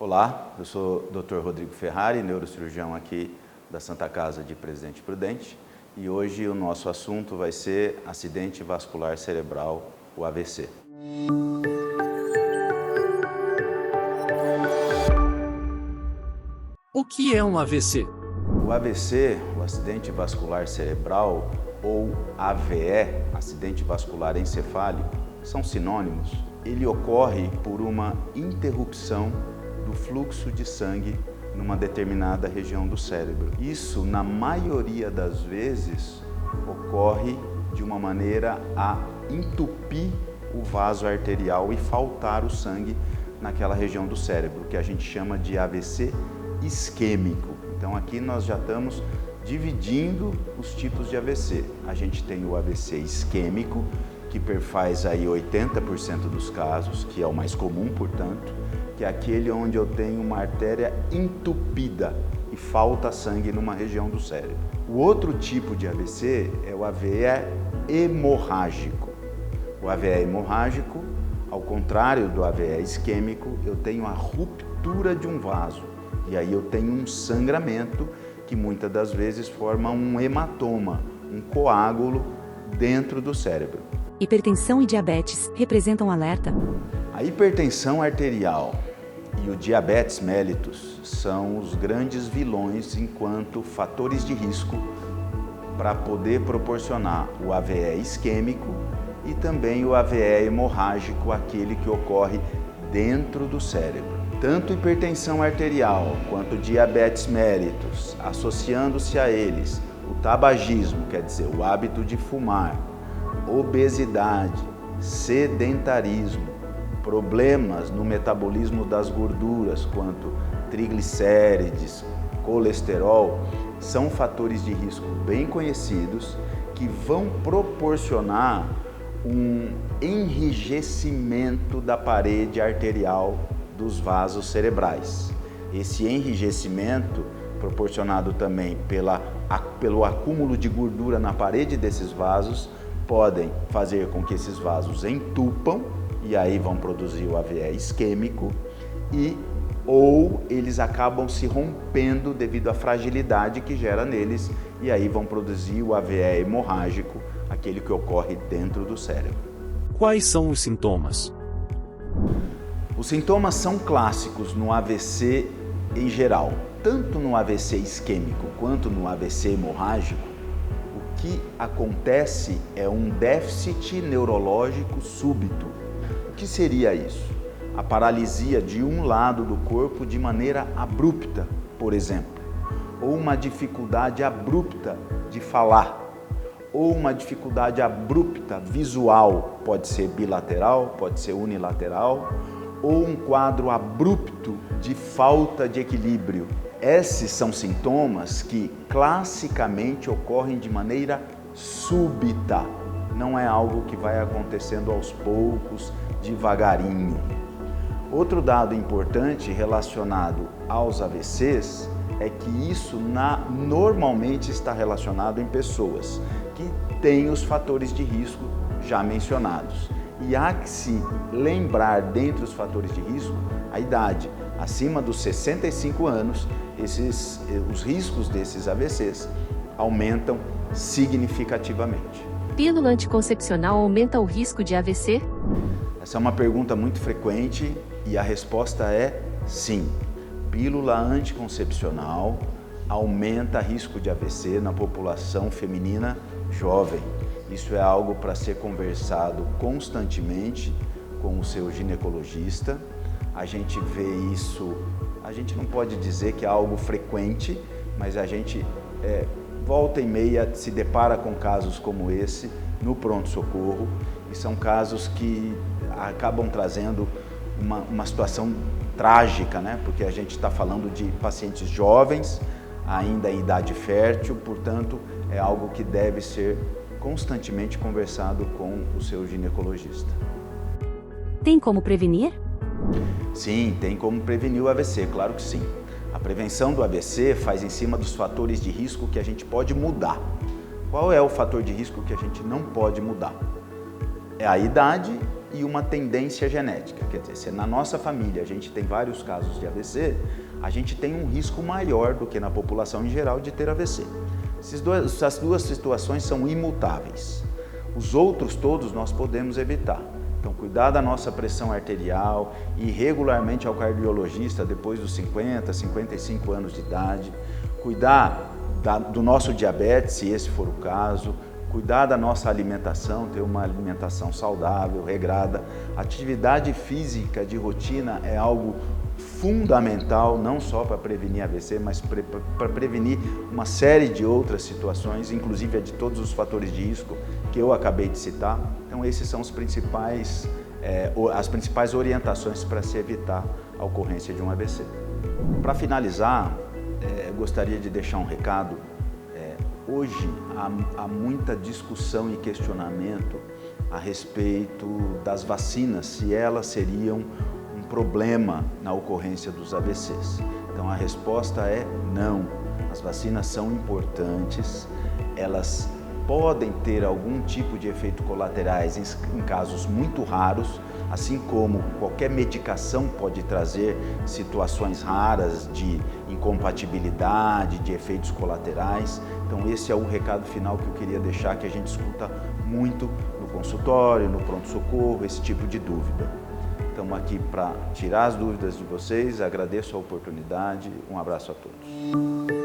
Olá, eu sou o Dr. Rodrigo Ferrari, neurocirurgião aqui da Santa Casa de Presidente Prudente, e hoje o nosso assunto vai ser acidente vascular cerebral, o AVC. O que é um AVC? O AVC, o acidente vascular cerebral, ou AVE, acidente vascular encefálico, são sinônimos. Ele ocorre por uma interrupção do fluxo de sangue numa determinada região do cérebro. Isso, na maioria das vezes, ocorre de uma maneira a entupir o vaso arterial e faltar o sangue naquela região do cérebro, que a gente chama de AVC isquêmico. Então aqui nós já estamos dividindo os tipos de AVC. A gente tem o AVC isquêmico, que perfaz aí 80% dos casos, que é o mais comum, portanto, que é aquele onde eu tenho uma artéria entupida e falta sangue numa região do cérebro. O outro tipo de AVC é o AVE hemorrágico. O AVE hemorrágico, ao contrário do AVE isquêmico, eu tenho a ruptura de um vaso e aí eu tenho um sangramento que muitas das vezes forma um hematoma, um coágulo dentro do cérebro. Hipertensão e diabetes representam alerta? A hipertensão arterial e o diabetes mellitus são os grandes vilões enquanto fatores de risco para poder proporcionar o AVE isquêmico e também o AVE hemorrágico, aquele que ocorre dentro do cérebro. Tanto hipertensão arterial quanto diabetes mellitus, associando-se a eles o tabagismo, quer dizer, o hábito de fumar, obesidade, sedentarismo, problemas no metabolismo das gorduras, quanto triglicérides, colesterol, são fatores de risco bem conhecidos que vão proporcionar um enrijecimento da parede arterial dos vasos cerebrais. Esse enrijecimento, proporcionado também pelo acúmulo de gordura na parede desses vasos, podem fazer com que esses vasos entupam e aí vão produzir o AVE isquêmico ou eles acabam se rompendo devido à fragilidade que gera neles e aí vão produzir o AVE hemorrágico, aquele que ocorre dentro do cérebro. Quais são os sintomas? Os sintomas são clássicos no AVC em geral, tanto no AVC isquêmico quanto no AVC hemorrágico. O que acontece é um déficit neurológico súbito. O que seria isso? A paralisia de um lado do corpo de maneira abrupta, por exemplo, ou uma dificuldade abrupta de falar, ou uma dificuldade abrupta visual, pode ser bilateral, pode ser unilateral, ou um quadro abrupto de falta de equilíbrio. Esses são sintomas que classicamente ocorrem de maneira súbita, não é algo que vai acontecendo aos poucos, devagarinho. Outro dado importante relacionado aos AVCs é que isso normalmente está relacionado em pessoas que têm os fatores de risco já mencionados. E há que se lembrar, dentre os fatores de risco, a idade. Acima dos 65 anos, os riscos desses AVCs aumentam significativamente. Pílula anticoncepcional aumenta o risco de AVC? Essa é uma pergunta muito frequente e a resposta é sim. Pílula anticoncepcional aumenta risco de AVC na população feminina jovem. Isso é algo para ser conversado constantemente com o seu ginecologista. A gente vê isso, a gente não pode dizer que é algo frequente, mas a gente volta e meia se depara com casos como esse no pronto-socorro e são casos que acabam trazendo uma situação trágica, né? Porque a gente está falando de pacientes jovens, ainda em idade fértil, portanto, é algo que deve ser constantemente conversado com o seu ginecologista. Tem como prevenir? Sim, tem como prevenir o AVC, claro que sim. A prevenção do AVC faz em cima dos fatores de risco que a gente pode mudar. Qual é o fator de risco que a gente não pode mudar? É a idade e uma tendência genética. Quer dizer, se na nossa família a gente tem vários casos de AVC, a gente tem um risco maior do que na população em geral de ter AVC. Essas duas situações são imutáveis. Os outros todos nós podemos evitar. Então, cuidar da nossa pressão arterial, ir regularmente ao cardiologista depois dos 50, 55 anos de idade, cuidar do nosso diabetes, se esse for o caso, cuidar da nossa alimentação, ter uma alimentação saudável, regrada. Atividade física de rotina é algo fundamental, não só para prevenir AVC, mas para prevenir uma série de outras situações, inclusive a de todos os fatores de risco que eu acabei de citar. Então, esses são as principais orientações para se evitar a ocorrência de um AVC. Para finalizar, gostaria de deixar um recado. Hoje há muita discussão e questionamento a respeito das vacinas, se elas seriam um problema na ocorrência dos AVCs. Então a resposta é não. As vacinas são importantes, elas podem ter algum tipo de efeito colaterais em casos muito raros, assim como qualquer medicação pode trazer situações raras de incompatibilidade, de efeitos colaterais. Então esse é o recado final que eu queria deixar, que a gente escuta muito no consultório, no pronto-socorro, esse tipo de dúvida. Estamos aqui para tirar as dúvidas de vocês, agradeço a oportunidade, um abraço a todos.